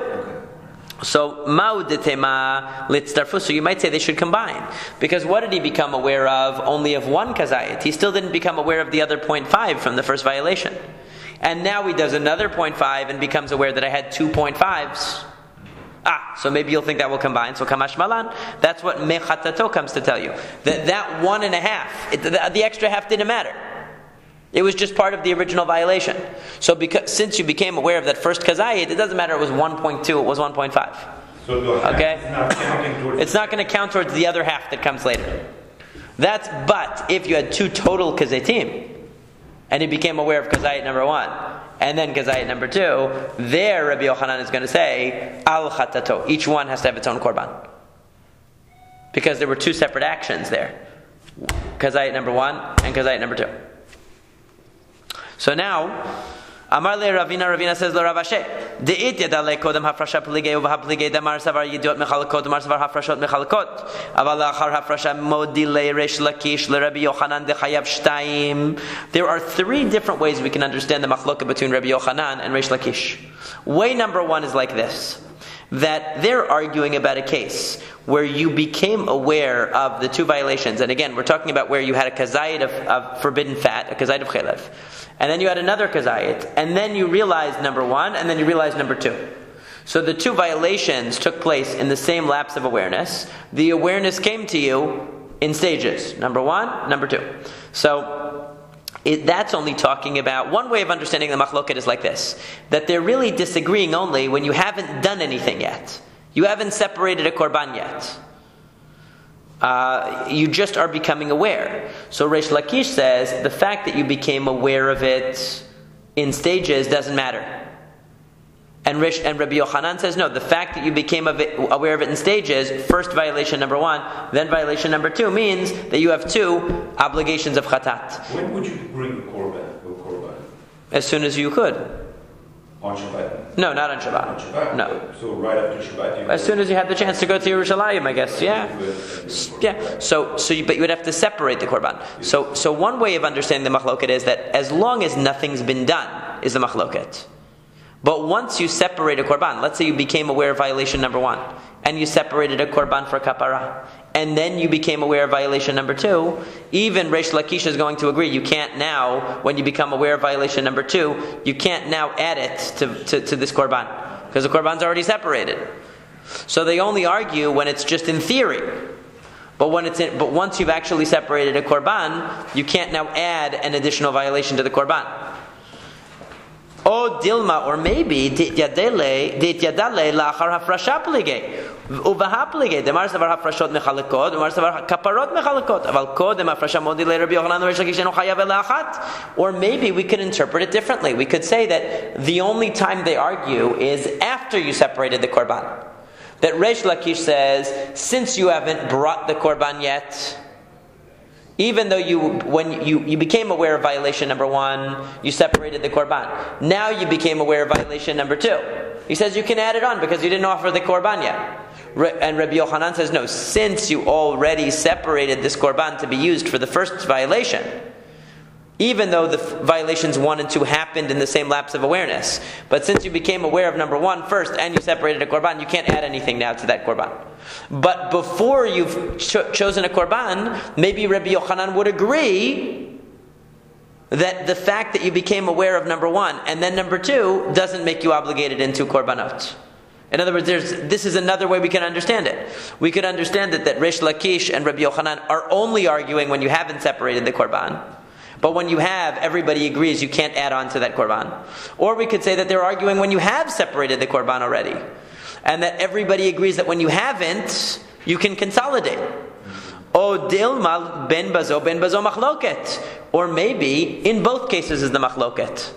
So ma'udetema litzdarfu. So you might say they should combine, because what did he become aware of? Only of one kazayit. He still didn't become aware of the other 0.5 from the first violation, and now he does another 0.5 and becomes aware that I had 2 0.5s. So maybe you'll think that will combine. So kamash malan. That's what mechatato comes to tell you. That 1.5, the extra half didn't matter. It was just part of the original violation. So since you became aware of that first kazayit, it doesn't matter it was 1.2, it was 1.5. So the okay? Not counting towards it's not going to count towards the other half that comes later. But if you had 2 total kazetim, and he became aware of kazayit number 1, and then kazayit number 2, there Rabbi Yochanan is going to say, al chatato. Each one has to have its own korban. Because there were 2 separate actions there. Kazayit number 1 and kazayit number 2. So now, Amar le Ravina says le Rav Ashe, De'it yadale kodem hafrasha pligei uvahapligei damar savar yidot mechalkot, damar savar hafrashot mechalkot, aval lachar hafrasha modi le Reish Lakish le Rabbi Yochanan dechayav shtayim. There are 3 different ways we can understand the machloka between Rabbi Yochanan and Reish Lakish. Way number 1 is like this, that they're arguing about a case where you became aware of the 2 violations, and again, we're talking about where you had a kazayit of forbidden fat, a kazayit of chelev, and then you had another kazayit, and then you realized number 1, and then you realized number 2. So the two violations took place in the same lapse of awareness. The awareness came to you in stages. Number one, number two. So that's only talking about, one way of understanding the machloket is like this, that they're really disagreeing only when you haven't done anything yet. You haven't separated a korban yet. You just are becoming aware. So Reish Lakish says the fact that you became aware of it in stages doesn't matter. And Rabbi Yochanan says no, the fact that you became aware of it in stages, first violation number one, then violation number two, means that you have two obligations of chatat. When would you bring the korban? As soon as you could. On Shabbat? No, not on Shabbat. On Shabbat? No. So right after Shabbat? As soon as you had the chance to go to Yerushalayim, I guess. Yeah. Yeah. But you would have to separate the korban. So one way of understanding the machloket is that as long as nothing's been done, is the machloket. But once you separate a korban, let's say you became aware of violation number one, and you separated a korban for kapara, and then you became aware of violation number two, even Reish Lakish is going to agree, you can't now, when you become aware of violation number two, you can't now add it to this korban, because the korban's already separated. So they only argue when it's just in theory. But once you've actually separated a korban, you can't now add an additional violation to the korban. O dilma, or maybe dityadale lachar hafrasha plige, uvaha plige. Demar savar hafrashot mechalekot, demar savar kaparot mechalekot. Aval kodem hafrasha modile Rabbi Yochanan Reish Lakish eno chayav elachat. Or maybe we could interpret it differently. We could say that the only time they argue is after you separated the korban. That Reish Lakish says, since you haven't brought the korban yet, even though when you became aware of violation number one, you separated the korban. Now you became aware of violation number two. He says you can add it on because you didn't offer the korban yet. And Rabbi Yochanan says no, since you already separated this korban to be used for the first violation, even though the violations 1 and 2 happened in the same lapse of awareness, but since you became aware of number 1 first and you separated a korban, you can't add anything now to that korban. But before you've chosen a korban, maybe Rabbi Yochanan would agree that the fact that you became aware of number 1 and then number 2 doesn't make you obligated into korbanot. In other words, this is another way we can understand it. We could understand it that Reish Lakish and Rabbi Yochanan are only arguing when you haven't separated the korban. But when you have, everybody agrees you can't add on to that korban. Or we could say that they're arguing when you have separated the korban already. And that everybody agrees that when you haven't, you can consolidate. O dilma ben bazo machloket. Or maybe, in both cases is the machloket.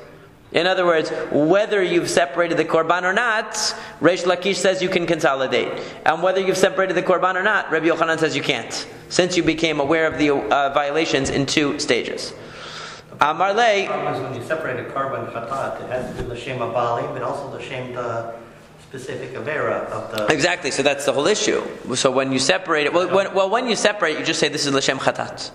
In other words, whether you've separated the korban or not, Reish Lakish says you can consolidate. And whether you've separated the korban or not, Rabbi Yochanan says you can't. Since you became aware of the violations in 2 stages. Amar lei. The problem is when you separate a korban chatat, it has to be l'shem abali, but also l'shem the specific avera of the. Exactly. So that's the whole issue. So when you separate it, when you separate, you just say this is l'shem chatat.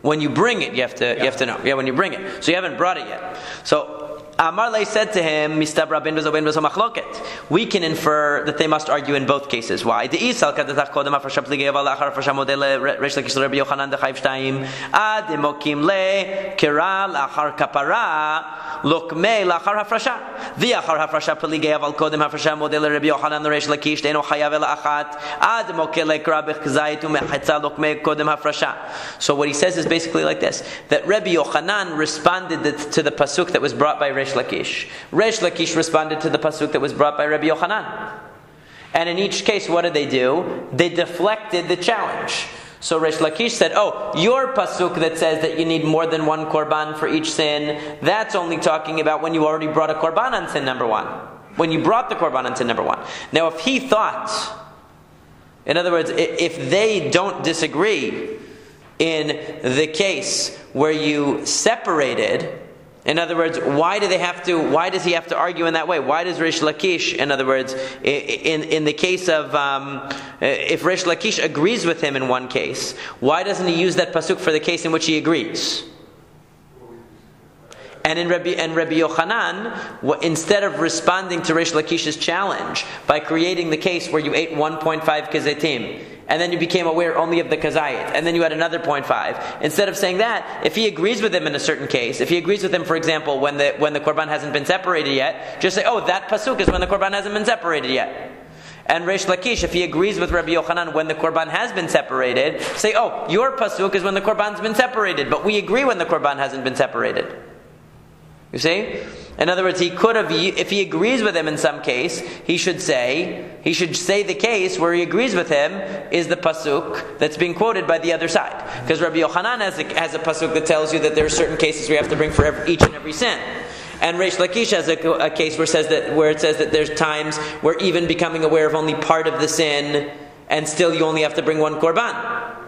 When you bring it, you have to know. Yeah, when you bring it. So you haven't brought it yet. So Amar lei said to him, "Mistabra ben bazo machloket." We can infer that they must argue in both cases. Why? The isal kadatach kodem afrasha pligei aval achar afrasha model Reish Lakish Rabbi Yochanan dechayv shtayim ad mokim le kera lachar kapara lokmei lachar hafrasha v'achar hafrasha pligei aval kodem hafrasha model Rabbi Yochanan Reish Lakish deino chayav elachat ad mokim le kera bechzayit umechatza lokmei kodem hafrasha. So what he says is basically like this: that Rabbi Yochanan responded to the pasuk that was brought by Reish Lakish. Reish Lakish responded to the pasuk that was brought by Rabbi Yochanan. And in each case, what did they do? They deflected the challenge. So Reish Lakish said, your pasuk that says that you need more than 1 korban for each sin, that's only talking about when you already brought a korban on sin number 1. When you brought the korban on sin number 1. Now if he thought, in other words, if they don't disagree in the case where you separated, in other words, why does he have to argue in that way? Why does Reish Lakish, in other words, in the case of, if Reish Lakish agrees with him in one case, why doesn't he use that pasuk for the case in which he agrees? And Rabbi Yochanan, instead of responding to Reish Lakish's challenge by creating the case where you ate 1.5 kezetim, and then you became aware only of the kazayit, and then you had another 0.5. Instead of saying that, if he agrees with him in a certain case, if he agrees with him, for example, when the korban hasn't been separated yet, just say, oh, that pasuk is when the korban hasn't been separated yet. And Reish Lakish, if he agrees with Rabbi Yochanan when the korban has been separated, say, oh, your pasuk is when the korban's been separated, but we agree when the korban hasn't been separated. You see? In other words, he could have, if he agrees with him in some case, he should say the case where he agrees with him is the pasuk that's being quoted by the other side. Because Rabbi Yochanan has a pasuk that tells you that there are certain cases we have to bring for each and every sin. And Reish Lakish has a case where it says that there's times where even becoming aware of only part of the sin, and still you only have to bring one korban.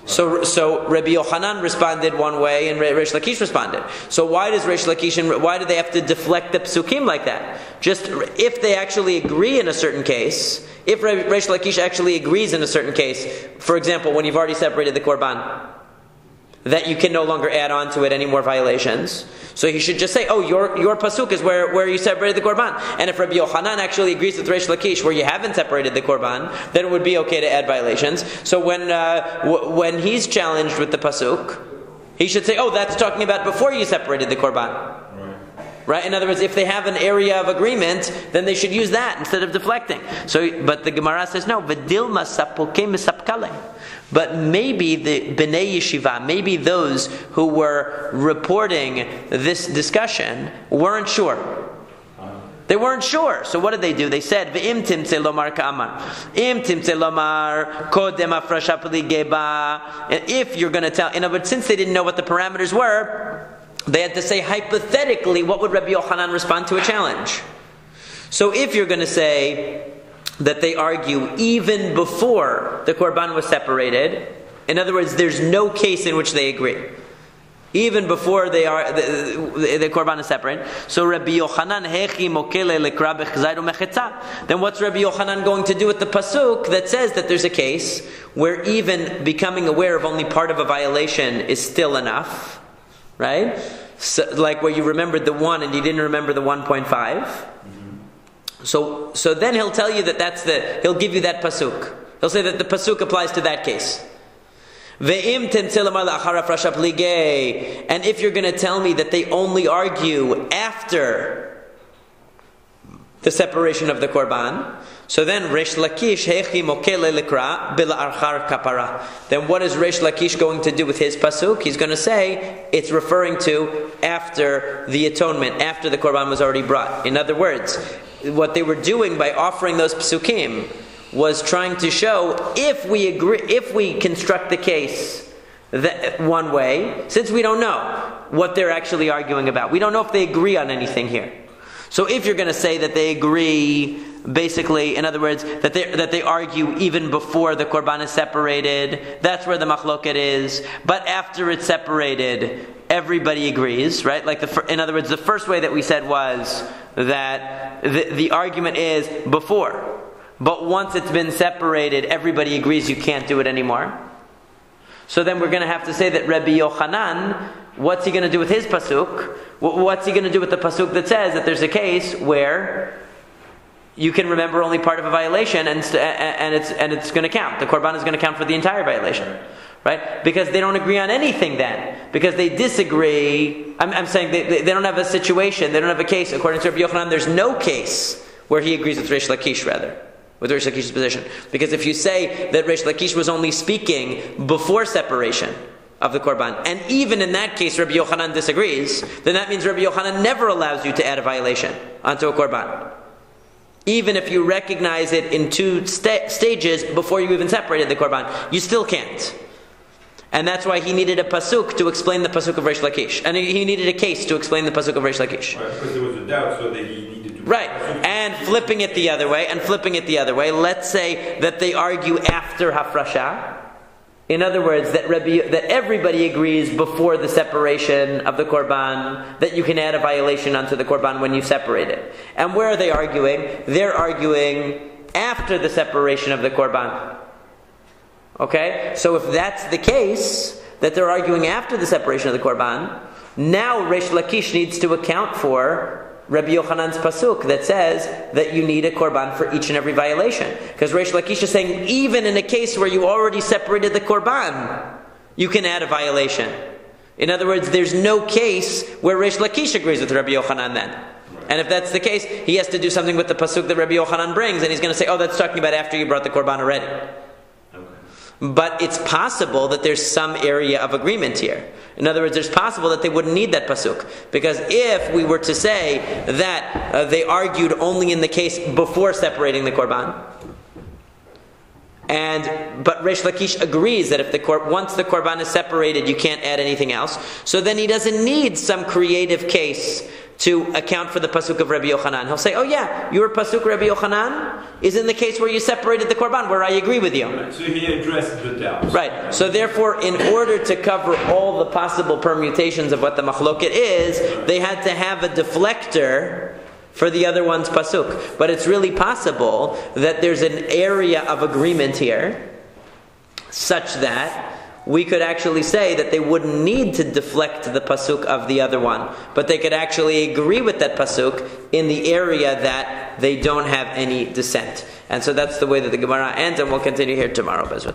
So Rabbi Yochanan responded one way, and Reish Lakish responded. So why do they have to deflect the psukim like that? Just if they actually agree in a certain case, if Reish Lakish actually agrees in a certain case, for example, when you've already separated the korban, that you can no longer add on to it any more violations. So he should just say, oh, your pasuk is where you separated the korban. And if Rabbi Yochanan actually agrees with Reish Lakish where you haven't separated the korban, then it would be okay to add violations. So when he's challenged with the pasuk, he should say, oh, that's talking about before you separated the korban. Right? In other words, if they have an area of agreement, then they should use that instead of deflecting. But the Gemara says, no, v'dilma sapokim misapkalem. But maybe the Bnei Yeshiva, maybe those who were reporting this discussion weren't sure. They weren't sure. So what did they do? They said, V'im timtze lomar ka'amar. Im timtze lomar kodem afrasha p'ligeba. And if you're going to tell, in other words, since they didn't know what the parameters were, they had to say hypothetically, what would Rabbi Yochanan respond to a challenge? So if you're going to say that they argue even before the korban was separated, in other words, there's no case in which they agree. Even before the korban is separate. So Rabbi Yochanan hechi mokele lekra bechzayru mechetza. Then what's Rabbi Yochanan going to do with the pasuk that says that there's a case where even becoming aware of only part of a violation is still enough? Right? So, like where you remembered the 1 and you didn't remember the 1.5. So then he'll tell you that he'll give you that pasuk. He'll say that the pasuk applies to that case. And if you're going to tell me that they only argue after the separation of the korban, so then Reish Lakish hechi mokele likra bila archar kapara. Then what is Reish Lakish going to do with his pasuk? He's going to say it's referring to after the atonement, after the korban was already brought. In other words, what they were doing by offering those psukim was trying to show if we construct the case that one way, since we don't know what they're actually arguing about. We don't know if they agree on anything here. So if you're going to say that they agree, basically, in other words, that they argue even before the korban is separated, that's where the machloket is. But after it's separated, everybody agrees, right? Like in other words, the first way that we said was that the argument is before. But once it's been separated, everybody agrees you can't do it anymore. So then we're going to have to say that Rabbi Yochanan, what's he going to do with his pasuk? What's he going to do with the pasuk that says that there's a case where you can remember only part of a violation and it's going to count. The korban is going to count for the entire violation. Right? Because they don't agree on anything then. Because they disagree. I'm saying they don't have a situation, they don't have a case. According to Rabbi Yochanan, there's no case where he agrees with Reish Lakish, rather. With Reish Lakish's position. Because if you say that Reish Lakish was only speaking before separation of the korban, and even in that case Rabbi Yochanan disagrees, then that means Rabbi Yochanan never allows you to add a violation onto a korban. Even if you recognize it in two stages before you even separated the korban, you still can't. And that's why he needed a pasuk to explain the pasuk of Reish Lakish. And he needed a case to explain the pasuk of Reish Lakish. Right, because there was a doubt, so that he needed to... Right, and flipping it the other way, let's say that they argue after hafrasha. In other words, that everybody agrees before the separation of the korban that you can add a violation onto the korban when you separate it. And where are they arguing? They're arguing after the separation of the korban. Okay? So if that's the case, that they're arguing after the separation of the korban, Now Reish Lakish needs to account for Rabbi Yochanan's pasuk that says that you need a korban for each and every violation. Because Reish Lakish is saying, even in a case where you already separated the korban, you can add a violation. In other words, there's no case where Reish Lakish agrees with Rabbi Yochanan then. And if that's the case, he has to do something with the pasuk that Rabbi Yochanan brings, and he's going to say, oh, that's talking about after you brought the korban already. Okay. But it's possible that there's some area of agreement here. In other words, it's possible that they wouldn't need that pasuk. Because if we were to say that they argued only in the case before separating the korban, but Reish Lakish agrees that if once the korban is separated, you can't add anything else. So then he doesn't need some creative case to account for the pasuk of Rabbi Yochanan. He'll say, oh yeah, your pasuk Rabbi Yochanan is in the case where you separated the korban, where I agree with you. Right, so he addressed the doubt. Right. So therefore, in order to cover all the possible permutations of what the machloket is, they had to have a deflector for the other one's pasuk. But it's really possible that there's an area of agreement here such that we could actually say that they wouldn't need to deflect the pasuk of the other one, but they could actually agree with that pasuk in the area that they don't have any dissent. And so that's the way that the Gemara ends, and we'll continue here tomorrow, Bezrat.